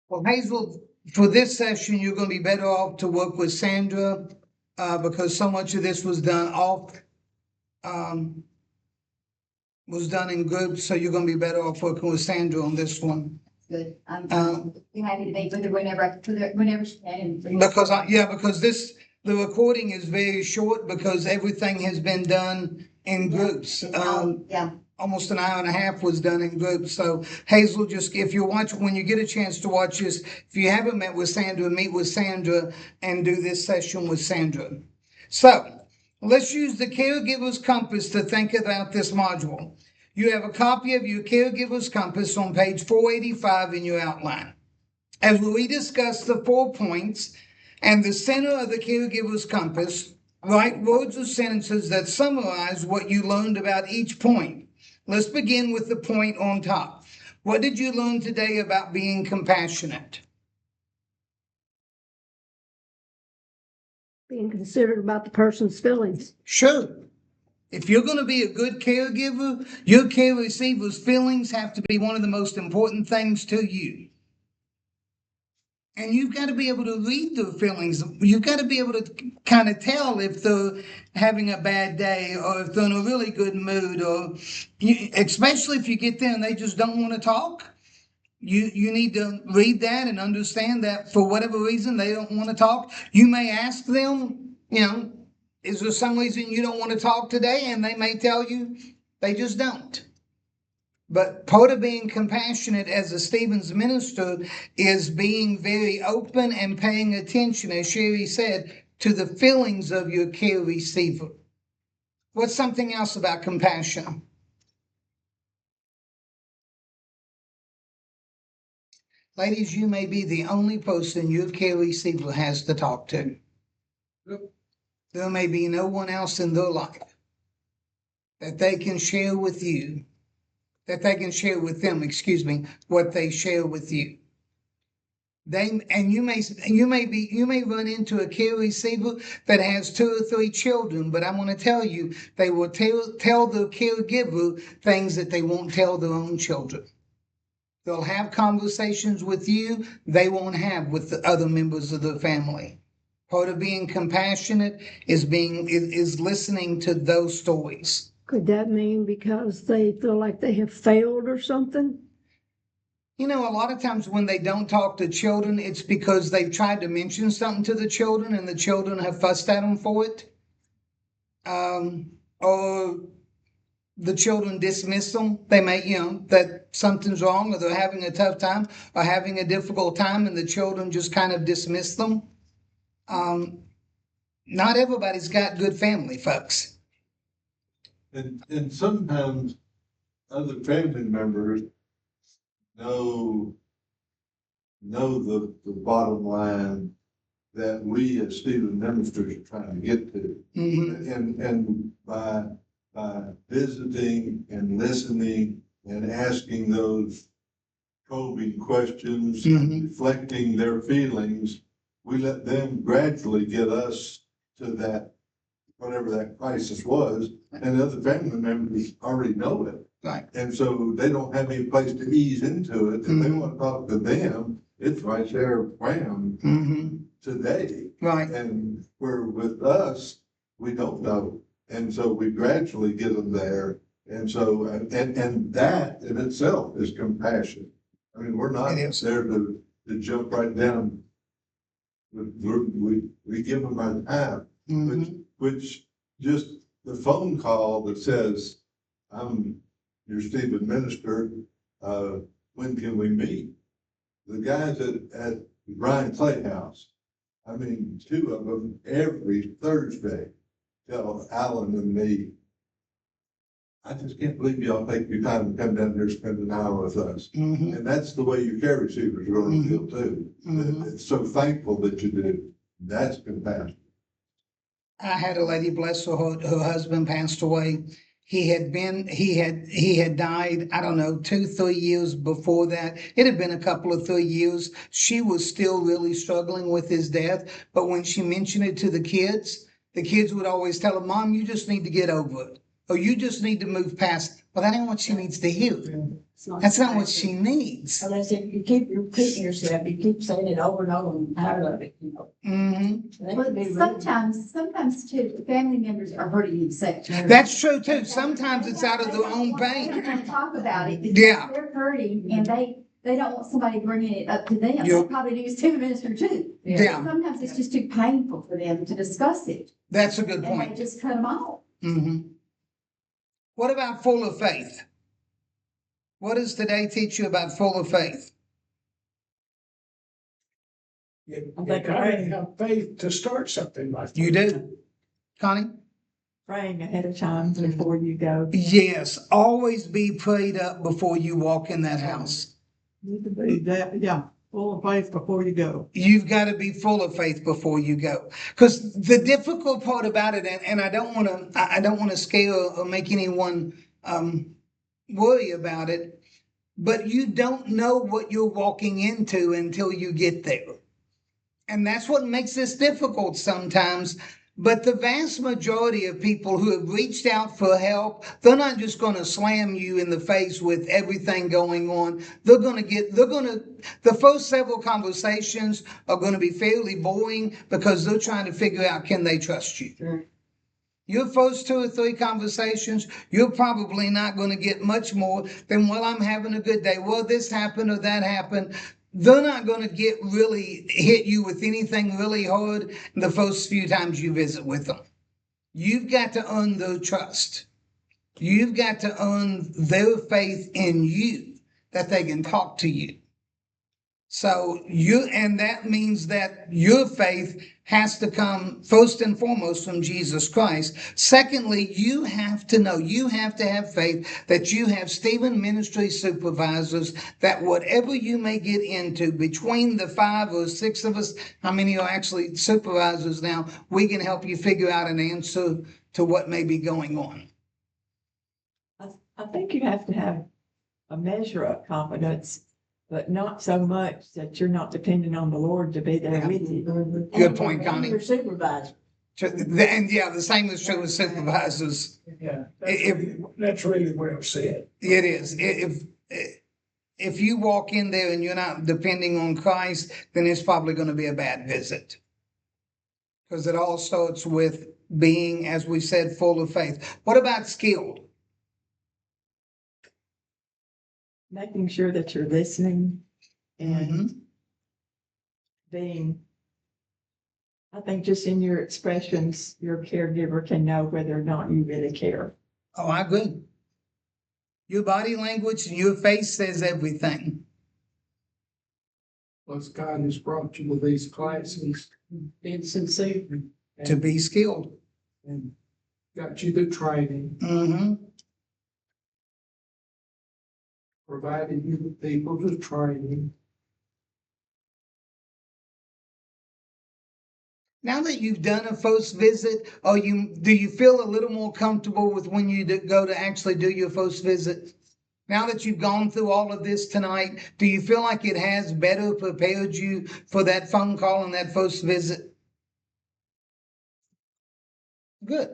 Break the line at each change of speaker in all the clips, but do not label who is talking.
Well, Hazel, for this session, you're going to be better off to work with Sandra because so much of this was done um, was done in groups. So you're going to be better off working with Sandra on this one.
Good. I'm happy to be with her whenever she can.
Because the recording is very short because everything has been done in groups.
Yeah.
Almost an hour and a half was done in groups. So Hazel, just if you watch, when you get a chance to watch this, if you haven't met with Sandra, meet with Sandra and do this session with Sandra. So let's use the caregiver's compass to think about this module. You have a copy of your caregiver's compass on page 485 in your outline. As we discuss the 4 points and the center of the caregiver's compass, write words or sentences that summarize what you learned about each point. Let's begin with the point on top. What did you learn today about being compassionate?
Being considerate about the person's feelings.
Sure. If you're going to be a good caregiver, your care receiver's feelings have to be one of the most important things to you. And you've got to be able to read their feelings. You've got to be able to kind of tell if they're having a bad day or if they're in a really good mood, or especially if you get there and they just don't want to talk. You need to read that and understand that for whatever reason they don't want to talk. You may ask them, is there some reason you don't want to talk today? And they may tell you they just don't. But part of being compassionate as a Stevens minister is being very open and paying attention, as Sherry said, to the feelings of your care receiver. What's something else about compassion? Ladies, you may be the only person your care receiver has to talk to. There may be no one else in their life that they can share with you, that they can share with them, what they share with you. You may run into a care receiver that has 2 or 3 children, but I want to tell you, they will tell the caregiver things that they won't tell their own children. They'll have conversations with you they won't have with the other members of the family. Part of being compassionate is listening to those stories.
Could that mean because they feel like they have failed or something?
A lot of times when they don't talk to children, it's because they've tried to mention something to the children and the children have fussed at them for it. Or the children dismiss them. They may, that something's wrong or they're having a tough time or having a difficult time and the children just kind of dismiss them. Not everybody's got good family, folks.
And sometimes other family members know the bottom line that we as Stevens ministers are trying to get to. Mm-hmm. And by visiting and listening and asking those probing questions, mm-hmm. and reflecting their feelings, we let them gradually get us to that, whatever that crisis was, and the other family members already know it.
Right.
And so they don't have any place to ease into it. If mm-hmm. they want to talk to them, it's right there, wham, mm-hmm. today.
Right.
And where with us, we don't know. And so we gradually get them there. And so, and that in itself is compassion. I mean, we're not there to jump right down. We give them our time, mm-hmm. which just the phone call that says, I'm your Stevens minister, when can we meet? The guys at Brian Clay House, I mean, 2 of them every Thursday tell Alan and me, I just can't believe y'all take your time to come down here and spend an hour with us. Mm-hmm. And that's the way your care receivers are going to feel too. Mm-hmm. It's so thankful that you do. That's compassion.
I had a lady, bless her husband passed away. He had died, I don't know, 2-3 years before that. It had been a couple of 3 years. She was still really struggling with his death. But when she mentioned it to the kids would always tell her, Mom, you just need to get over it. Or you just need to move past Well, that ain't what she needs to hear. That's not what she needs.
Unless if you keep repeating yourself, you keep saying it over and over and tired of it, you know.
Mm-hmm.
That
Well,
could be rude.
sometimes too, family members are hurting you so.
That's true too. Sometimes it's out of their own
They don't
pain.
want to talk about it because
Yeah.
they're hurting and they don't want somebody bringing it up to them. They
Yep.
probably needs to minister too.
Yeah,
Sometimes it's just too painful for them to discuss it
that's a good
and they
point.
just cut them off.
Mm-hmm. What about full of faith? What does today teach you about full of faith?
You
I think
gotta
I-
have faith to start something like that.
You do. Connie?
Praying ahead of time before you go.
Yes, always be prayed up before you walk in that house.
Need to be that, yeah, full of faith before you go.
You've got to be full of faith before you go. Because the difficult part about it, and I don't want to scare or make anyone worry about it, but you don't know what you're walking into until you get there. And that's what makes this difficult sometimes. But the vast majority of people who have reached out for help, they're not just going to slam you in the face with everything going on. The first several conversations are going to be fairly boring because they're trying to figure out, can they trust you?
Sure.
Your first 2 or 3 conversations, you're probably not going to get much more than, well, I'm having a good day. Well, this happened or that happened. They're not going to hit you with anything really hard the first few times you visit with them. You've got to earn their trust. You've got to earn their faith in you that they can talk to you. So and that means that your faith has to come first and foremost from Jesus Christ. Secondly, you have to know, you have to have faith that you have Stephen ministry supervisors that whatever you may get into between the 5 or 6 of us, how many are actually supervisors now, we can help you figure out an answer to what may be going on.
I think you have to have a measure of confidence, but not so much that you're not depending on the Lord to be there with you.
Good point, Connie.
Your supervisor.
And yeah, the same is true with supervisors.
Yeah,
If-
that's really well said.
It is. If you walk in there and you're not depending on Christ, then it's probably going to be a bad visit. Because it all starts with being, as we said, full of faith. What about skilled?
Making sure that you're listening and
Mhm.
being, I think just in your expressions, your caregiver can know whether or not you really care.
Oh, I agree. Your body language and your face says everything.
Plus, God has brought you to these classes
Being sincere.
To be skilled.
and got you the training,
Mm-hmm.
provided you the people to training.
Now that you've done a first visit, do you feel a little more comfortable with when you go to actually do your first visit? Now that you've gone through all of this tonight, do you feel like it has better prepared you for that phone call and that first visit? Good.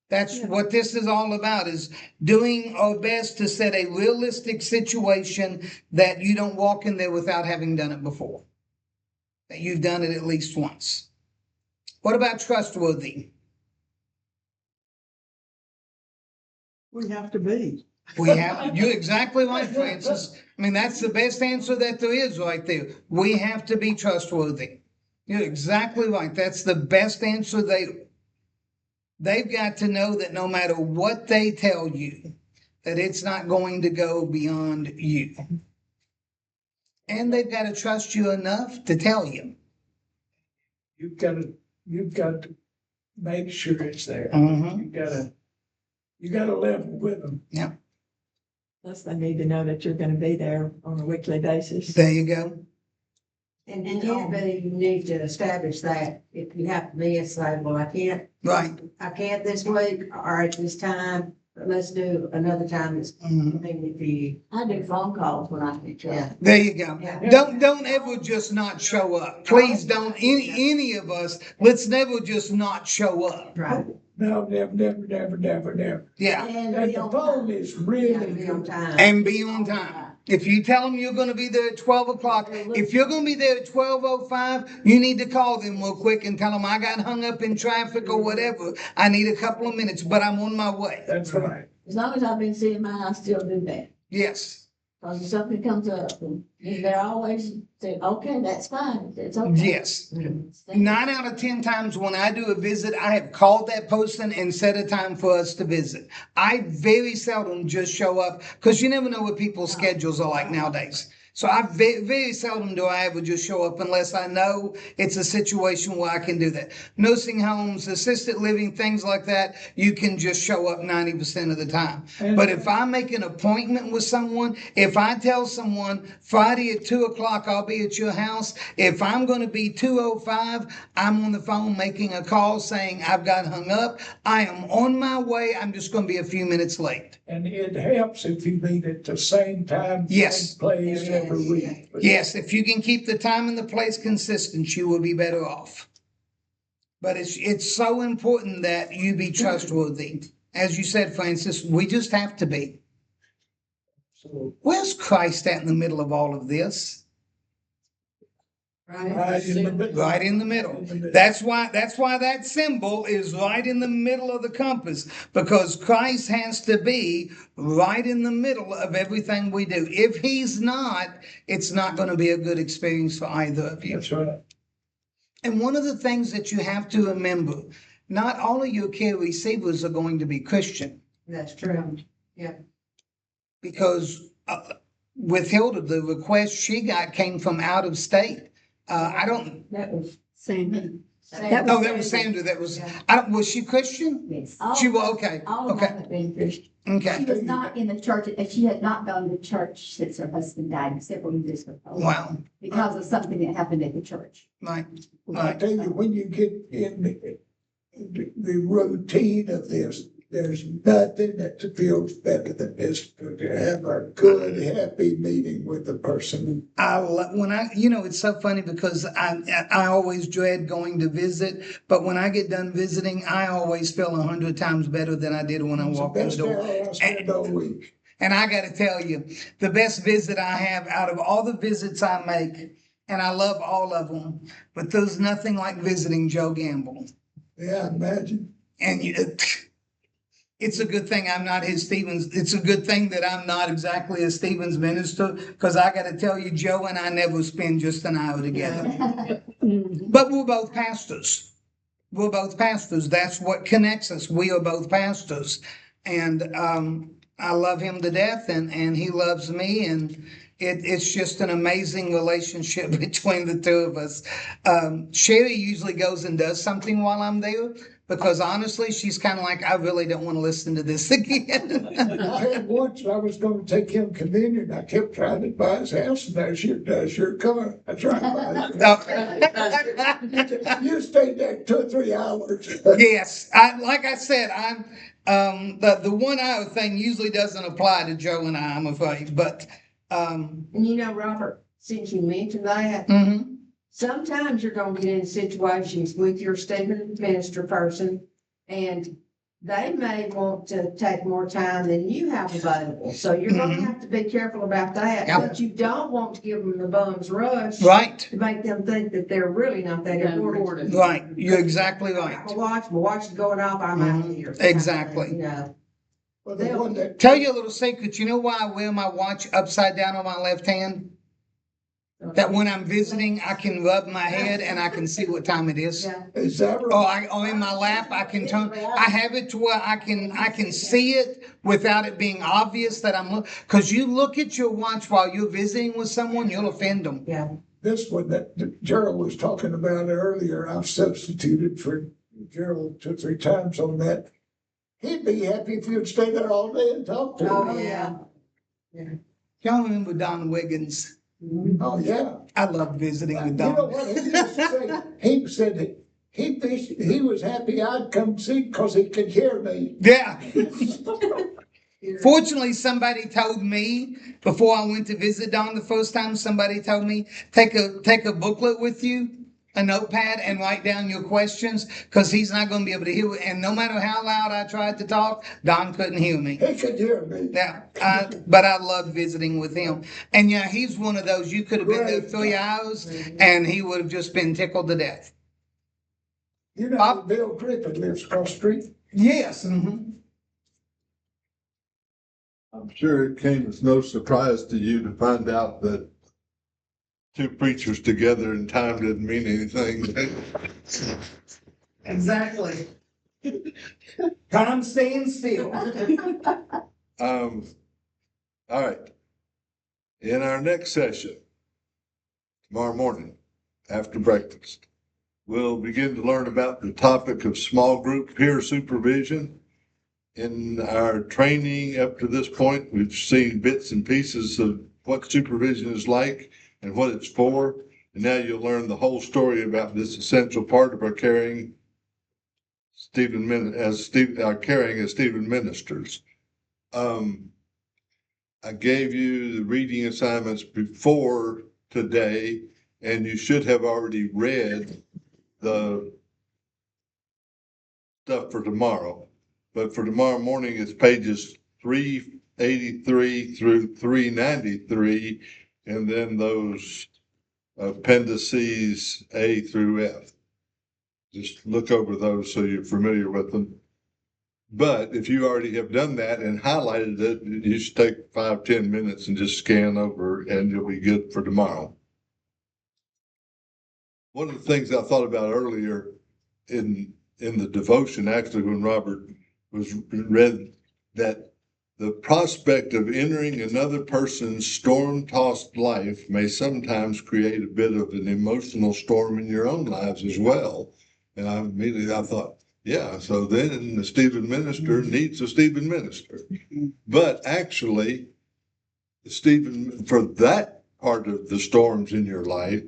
That's what this is all about, is doing our best to set a realistic situation that you don't walk in there without having done it before. That you've done it at least once. What about trustworthy?
We have to be.
You're exactly right, Francis. I mean, that's the best answer that there is right there. We have to be trustworthy. You're exactly right. That's the best answer they've got to know that no matter what they tell you, that it's not going to go beyond you. And they've got to trust you enough to tell you.
You've got to make sure it's there.
Mhm.
You gotta level with them.
Plus, they need to know that you're gonna be there on a weekly basis.
There you go.
And usually you need to establish that if you have to be, it's like, well,
Right.
I can't this week or at this time, but let's do another time that's
Mhm.
convenient for you.
I do phone calls when I get you.
Yeah.
There you go.
Yeah.
Don't ever just not show up. Please don't. Any of us. Let's never just not show up.
Right.
No, never.
Yeah.
And
And
be
the
on
phone
time.
is
Yeah,
really
be on
good.
time.
And be on time. If you tell them you're gonna be there at 12 o'clock, if you're gonna be there at 12:05, you need to call them real quick and tell them I got hung up in traffic or whatever. I need a couple of minutes, but I'm on my way.
That's right.
As long as I've been seeing mine, I still do that.
Yes,
Cause if something comes up, and they're always say, okay, that's fine, it's okay.
yes. 9 out of 10 times when I do a visit, I have called that person and set a time for us to visit. I very seldom just show up because you never know what people's schedules are like nowadays. So I very seldom do I ever just show up unless I know it's a situation where I can do that. Nursing homes, assisted living, things like that, you can just show up 90% of the time. But if I make an appointment with someone, if I tell someone Friday at 2 o'clock, I'll be at your house. If I'm going to be 2:05, I'm on the phone making a call saying I've got hung up. I am on my way. I'm just going to be a few minutes late.
And it helps if you meet at the same time,
Yes.
same place
There
every
is.
week.
Yes, if you can keep the time and the place consistent, you will be better off. But it's so important that you be trustworthy. As you said, Francis, we just have to be.
So,
Where's Christ at in the middle of all of this?
right in the middle.
Right in the middle. That's why that symbol is right in the middle of the compass, because Christ has to be right in the middle of everything we do. If he's not, it's not going to be a good experience for either of you.
That's right.
And one of the things that you have to remember, not all of your care receivers are going to be Christian,
That's true.
because with Hilda, the request she got came from out of state. I don't.
That was Sandy.
Oh, that was Sandra. That was. Was she Christian?
Yes.
She was okay.
All of
Okay.
them have been Christian. She
Okay.
was not in the church, she had not gone to church since her husband died several years ago.
Wow.
Because of something that happened at the church.
Right.
I tell you, when you get in the routine of this, there's nothing that feels better than this, to have a good, happy meeting with the person.
It's so funny because I always dread going to visit, but when I get done visiting, I always feel 100 times better than I did when I
It's the
walked in the
best
door.
hour I spend all week.
And I got to tell you, the best visit I have out of all the visits I make, and I love all of them, but there's nothing like visiting Joe Gamble.
Yeah, imagine.
And it's a good thing I'm not his Stevens. It's a good thing that I'm not exactly a Stevens minister, because I got to tell you, Joe and I never spend just an hour together.
Mhm.
But we're both pastors. We're both pastors. That's what connects us. We are both pastors. And I love him to death, and he loves me. And it's just an amazing relationship between the two of us. Sherry usually goes and does something while I'm there, because honestly, she's kind of like, I really don't want to listen to this again.
I had once, I was gonna take him communion, I kept trying to buy his house, and there's your car. I tried to buy it. You stayed there 2 or 3 hours.
Yes, like I said, I'm the 1 hour thing usually doesn't apply to Joe and I'm afraid, but
And you know, Robert, since you mentioned that,
mhm.
sometimes you're gonna get in situations with your Stephen minister person, and they may want to take more time than you have available. So you're gonna have to be careful about that.
Yeah.
But you don't want to give them the bum's rush
Right,
to make them think that they're really not that important.
right. You're exactly right.
My watch is going off, I'm out of here.
Exactly.
You know,
Well, the one that,
Tell you a little secret. You know why I wear my watch upside down on my left hand? That when I'm visiting, I can rub my head and I can see what time it is.
yeah.
is that right?
Or in my lap, I can turn. I have it to where I can see it without it being obvious that I'm because you look at your watch while you're visiting with someone, you'll offend them.
Yeah.
This one that Gerald was talking about earlier, I've substituted for Gerald 2 or 3 times on that. He'd be happy if you'd stay there all day and talk to
Oh,
him.
yeah.
Y'all remember Don Wiggins?
Oh, yeah.
I love visiting with
You know
Don.
what he used to say? He said that he was happy I'd come see because he could hear me.
Yeah. Fortunately, somebody told me before I went to visit Don the first time, somebody told me, take a booklet with you a notepad and write down your questions, because he's not gonna be able to hear it. And no matter how loud I tried to talk, Don couldn't hear me.
He could hear me.
Yeah, but I love visiting with him. And yeah, he's one of those, you could have been there 3 hours and he would have just been tickled to death.
You know, Bill Griffin lives across the street.
Yes. Mhm.
I'm sure it came as no surprise to you to find out that two preachers together in time didn't mean anything.
Exactly. Time staying still.
All right. In our next session, tomorrow morning, after breakfast, we'll begin to learn about the topic of small group peer supervision. In our training up to this point, we've seen bits and pieces of what supervision is like and what it's for. And now you'll learn the whole story about this essential part of our caring caring as Stephen ministers. I gave you the reading assignments before today, and you should have already read the stuff for tomorrow. But for tomorrow morning, it's pages 383 through 393, and then those appendices A through F. Just look over those so you're familiar with them. But if you already have done that and highlighted it, you should take 5-10 minutes and just scan over, and you'll be good for tomorrow. One of the things I thought about earlier in the devotion, actually, when Robert was read, that the prospect of entering another person's storm-tossed life may sometimes create a bit of an emotional storm in your own lives as well. And I thought, yeah, so then the Stephen minister needs a Stephen minister. But actually, Stephen, for that part of the storms in your life,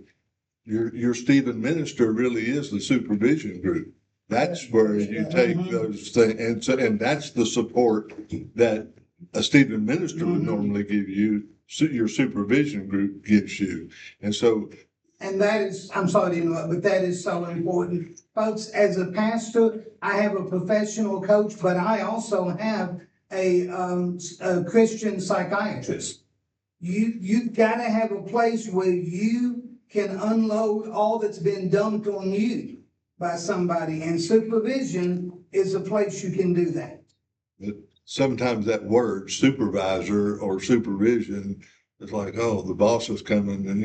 your Stephen minister really is the supervision group. That's where you take those things, and that's the support that a Stephen minister would normally give you. Your supervision group gives you, and so.
And that is, I'm sorry to interrupt, but that is so important. Folks, as a pastor, I have a professional coach, but I also have a Christian psychiatrist. You've got to have a place where you can unload all that's been dumped on you by somebody, and supervision is a place you can do that.
But sometimes that word supervisor or supervision is like, oh, the boss is coming, and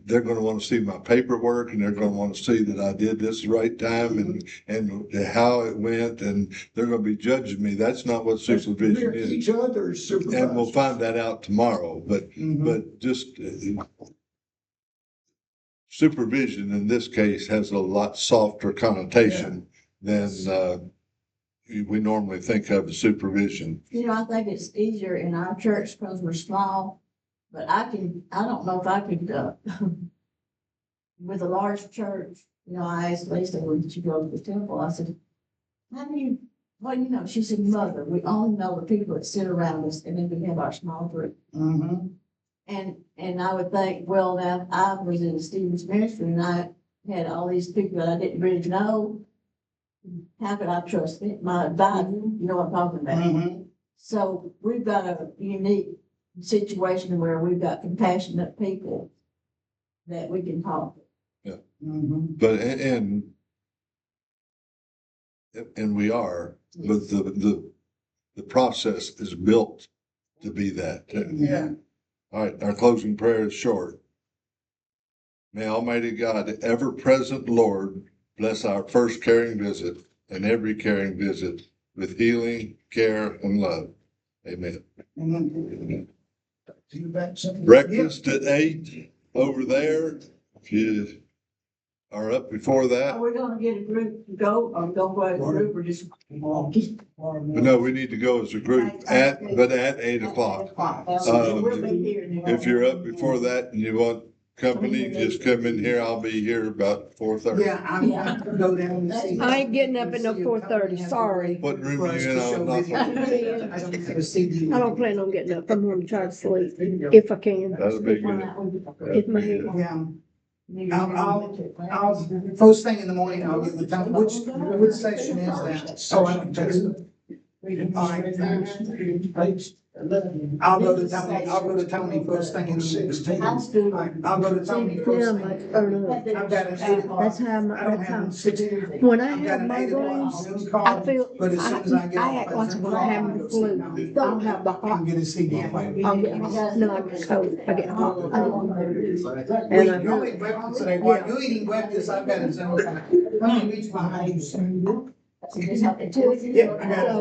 they're going to want to see my paperwork, and they're going to want to see that I did this the right time and how it went, and they're going to be judging me. That's not what supervision is.
Each other's supervisors.
And we'll find that out tomorrow. But just supervision in this case has a lot softer connotation than we normally think of as supervision.
I think it's easier in our church because we're small, but I don't know if I could, with a large church, I asked Lisa when she go to the temple, I said, how do you, she said, Mother, we only know the people that sit around us, and then we have our small group. And I would think, well, now I was in Stephen's ministry and I had all these people that I didn't really know. How could I trust it? My advisor, you know what I'm talking about. So we've got a unique situation where we've got compassionate people that we can talk to.
Yeah. But and we are, but the process is built to be that.
Yeah.
All right, our closing prayer is short. May Almighty God, ever-present Lord, bless our first caring visit and every caring visit with healing, care, and love. Amen. Breakfast at 8 over there. If you are up before that.
Are we gonna get a group to go, or don't go as a group, or just walk?
But no, we need to go as a group at 8 o'clock.
We'll be here.
If you're up before that and you want company, just come in here. I'll be here about 4:30.
Yeah, I'm gonna go down and see.
I ain't getting up at no 4:30, sorry.
What room are you in? I'm not.
I don't plan on getting up. I'm gonna try to sleep if I can.
That'll be good.
Get my head.
Yeah. First thing in the morning, I'll get with Tony. Which session is that? Oh, I don't text them. I'll go to Tony first thing in the morning. I'll go to Tony
Yeah,
first
my,
thing.
or no,
I've got an 8 o'clock.
that's how
I
my,
don't
that's
have
how,
them 16.
when I
I've got
have
an 8 o'clock
migraines,
Zoom
I
call,
feel,
but as soon as I get
I
off
act
that
like
Zoom
when
call,
I'm
I'll
having
go
the
sit
flu.
down.
I'll have the hot,
And get a CD player.
I'll get hot, no, I get cold, I get hot.
Well,
And I
y'all eat breakfast today. While
Yeah.
you're eating breakfast, I've got a Zoom call. Let me reach behind you. Yeah, I got
So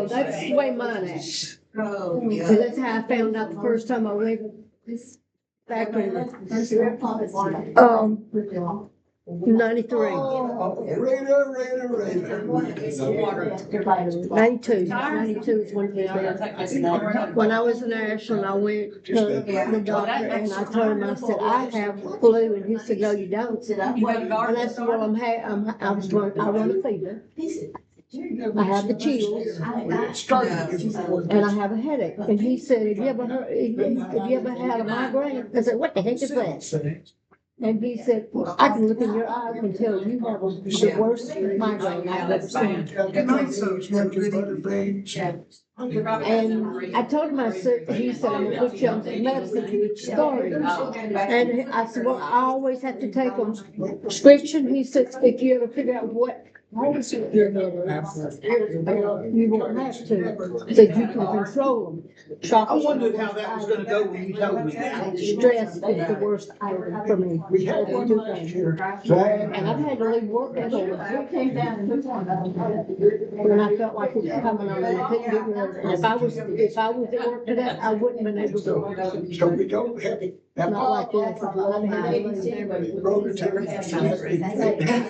it.
that's the way mine acts. So that's how I found out the first time I went back in, 93.
Rita.
92 is when we met. When I was in Ashland, I went to the doctor and I told him, I said, I have flu, and he said, no, you don't. And I said, well, I run a fever. I have the chills and I have a headache. And he said, have you ever had a migraine? I said, what the heck is that? And he said, well, I can look in your eyes and tell you have the worst migraine I've ever seen.
Good night, sir. Have a good evening.
And I told him, I said, he said, I'm gonna put you on some medicine to get you started. And I said, well, I always have to take a prescription. He said, if you ever figure out what causes your headaches, you won't have to. He said, you can control them.
I wondered how that was gonna go when you told me that.
Stress is the worst item for me.
We had one last year.
And I've had to leave work at home. When I felt like it was coming on and I couldn't get rid of it. And if I was at work today, I wouldn't have been able to.
So we don't have it.
Not like this. I've had to leave.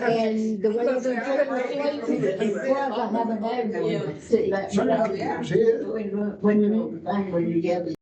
And the way they've been putting the places, because I haven't had one.
Some years here.
When you